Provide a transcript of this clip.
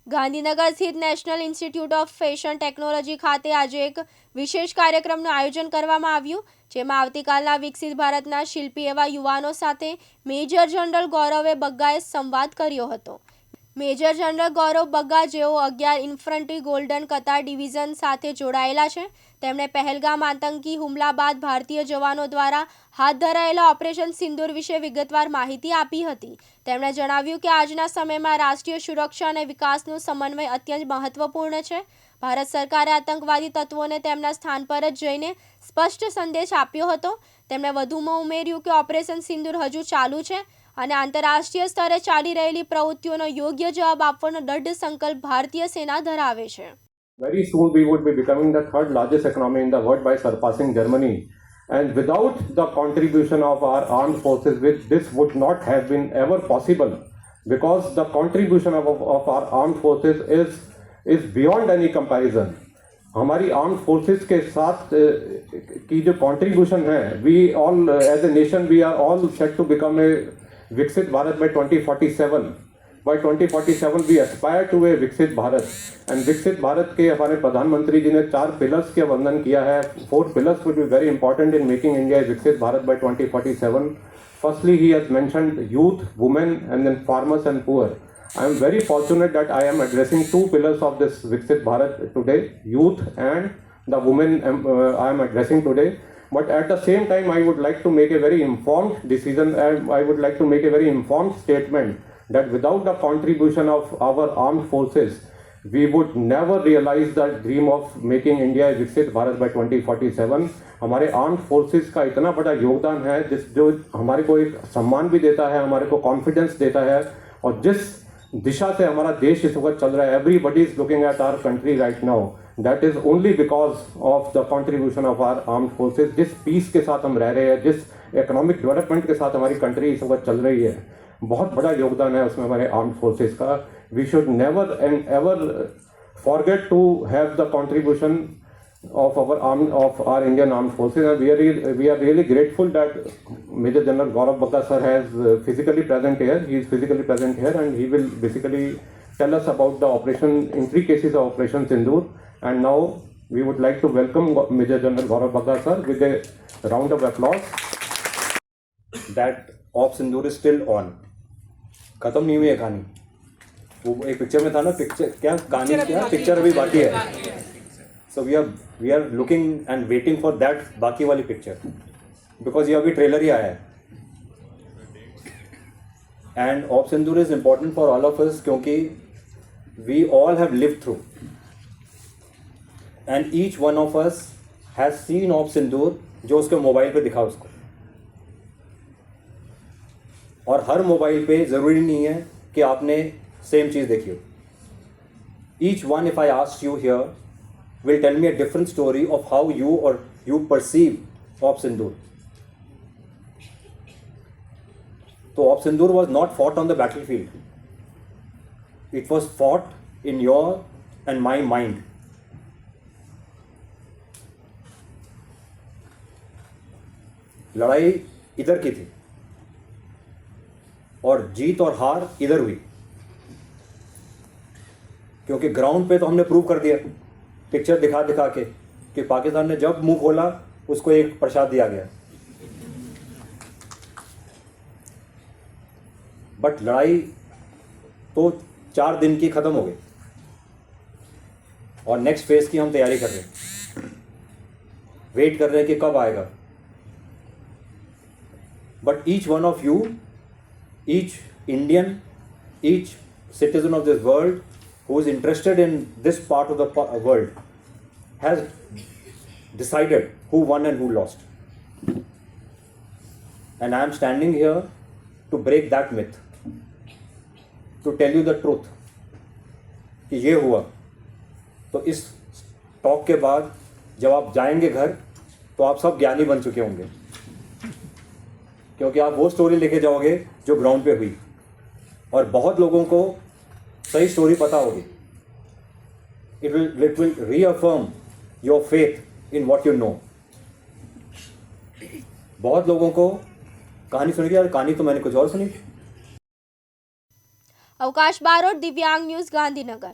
ગાંધીનગર સ્થિત national institute of fashion technology ખાતે આજે એક વિશેષ કાર્યક્રમનું આયોજન કરવામાં આવ્યું, જેમાં આવતીકાલના વિકસિત ભારતના શિલ્પી એવા યુવાનો સાથે મેજર જનરલ ગૌરવે બગ્ગાએ સંવાદ કર્યો હતો. મેજર જનરલ ગૌરવ બગ્ગા, જેઓ 11 ઇન્ફન્ટ્રી ગોલ્ડન કતાર ડિવિઝન સાથે જોડાયેલા છે, તેમણે પહેલગામ આતંકી હુમલા બાદ ભારતીય જવાનો દ્વારા હાથ ધરાયેલા ઓપરેશન સિંદૂર વિશે વિગતવાર માહિતી આપી હતી. તેમણે જણાવ્યું કે આજના સમયમાં રાષ્ટ્રીય સુરક્ષા અને વિકાસનું સમન્વય અત્યંત મહત્વપૂર્ણ છે. ભારત સરકારે આતંકવાદી તત્વોને તેમના સ્થાન પર જ જઈને સ્પષ્ટ સંદેશ આપ્યો હતો. તેમણે વધુમાં ઉમેર્યું કે ઓપરેશન સિંદૂર હજુ ચાલુ છે અને આંતરરાષ્ટ્રીય સ્તરે ચાલી રહેલી પ્રવૃત્તિઓનો યોગ્ય જવાબ આપવાનો દૃઢ સંકલ્પ ભારતીય સેના ધરાવે છે. Very soon we would be becoming the third largest economy in the world by surpassing Germany. And without the contribution of our armed forces, this would not have been ever possible, because the contribution of our armed forces is beyond any comparison. हमारी armed forces के साथ की जो contribution है, we all as a nation we are all set to become a विकसित Bharat by 2047. By 2047 we aspire to a विकसित Bharat. And विकसित भारत के हमारे प्रधानमंत्री जी ने 4 पिलर्स के वर्णन किया है. 4 pillars would be very important in making India a विकसित Bharat by 2047. Firstly, he has mentioned youth, women, and then farmers and poor. I am very fortunate that I am addressing 2 pillars of this Viksit Bharat today, youth and the women I am addressing today. But at the same time, I would like to make a very informed decision, and I would like to make a very informed statement that without the contribution of our armed forces, we would never realize the dream of making India a Viksit Bharat by 2047. हमारे armed forces का इतना बड़ा योगदान है, जो हमारे को एक सम्मान भी देता है, हमारे को कॉन्फिडेंस देता है, और जिस दिशा से हमारा देश इस वक्त चल रहा है, everybody is looking at our country right now, that is only because of the contribution of our armed forces. जिस पीस के साथ हम रह रहे हैं, जिस इकोनॉमिक डेवलपमेंट के साथ हमारी कंट्री इस वक्त चल रही है, बहुत बड़ा योगदान है उसमें हमारे आर्म्ड फोर्सेस का. We should never and ever forget to have the contribution of our Indian armed forces, and we are really grateful that Major General Gaurav Bagga sir has physically present here. He is physically present here, and he will basically tell us about the intricacies of Operation Sindoor. And now we would like to welcome Major General Gaurav Bagga sir with a round of applause. That Op Sindoor is still on. खत्म नहीं हुई है कहानी. वो एक picture में था ना, पिक्चर क्या कहानी, क्या पिक्चर अभी बाकी है. So we are looking and waiting for that बाकी वाली picture, because ये अभी ट्रेलर ही आया है. And Op Sindoor is important for all of us क्योंकि we all have lived through, and each one of us has seen Op Sindoor जो उसके mobile पे दिखा उसको. और हर मोबाइल पे ज़रूरी नहीं है कि आपने सेम चीज़ देखी हो. Each one, if I asked you here, will tell me a different story of how you perceive Op Sindoor. So Op Sindoor was not fought on the battlefield. It was fought in your and my mind. लड़ाई इधर की थी और जीत और हार इधर हुई, क्योंकि ग्राउंड पे तो हमने प्रूव कर दिया पिक्चर दिखा दिखा के कि पाकिस्तान ने जब मुंह खोला उसको एक प्रसाद दिया गया. बट लड़ाई तो 4 दिन की ख़त्म हो गई और नेक्स्ट फेज़ की हम तैयारी कर रहे हैं, वेट कर रहे हैं कि कब आएगा. But each one of you, each Indian, each citizen of this world who is interested in this part of the world has decided who won and who lost. And I am standing here to break that myth, to tell you the truth कि ये हुआ. तो इस talk के बाद जब आप जाएंगे घर तो आप सब ज्ञानी बन चुके होंगे, क्योंकि आप वो स्टोरी लेके जाओगे जो ग्राउंड पे हुई, और बहुत लोगों को सही स्टोरी पता होगी. It will reaffirm your faith in what you know. बहुत लोगों को कहानी सुनेगी, यार कहानी तो मैंने कुछ और सुनी. अवकाश बारोट, दिव्यांग न्यूज़, गांधीनगर।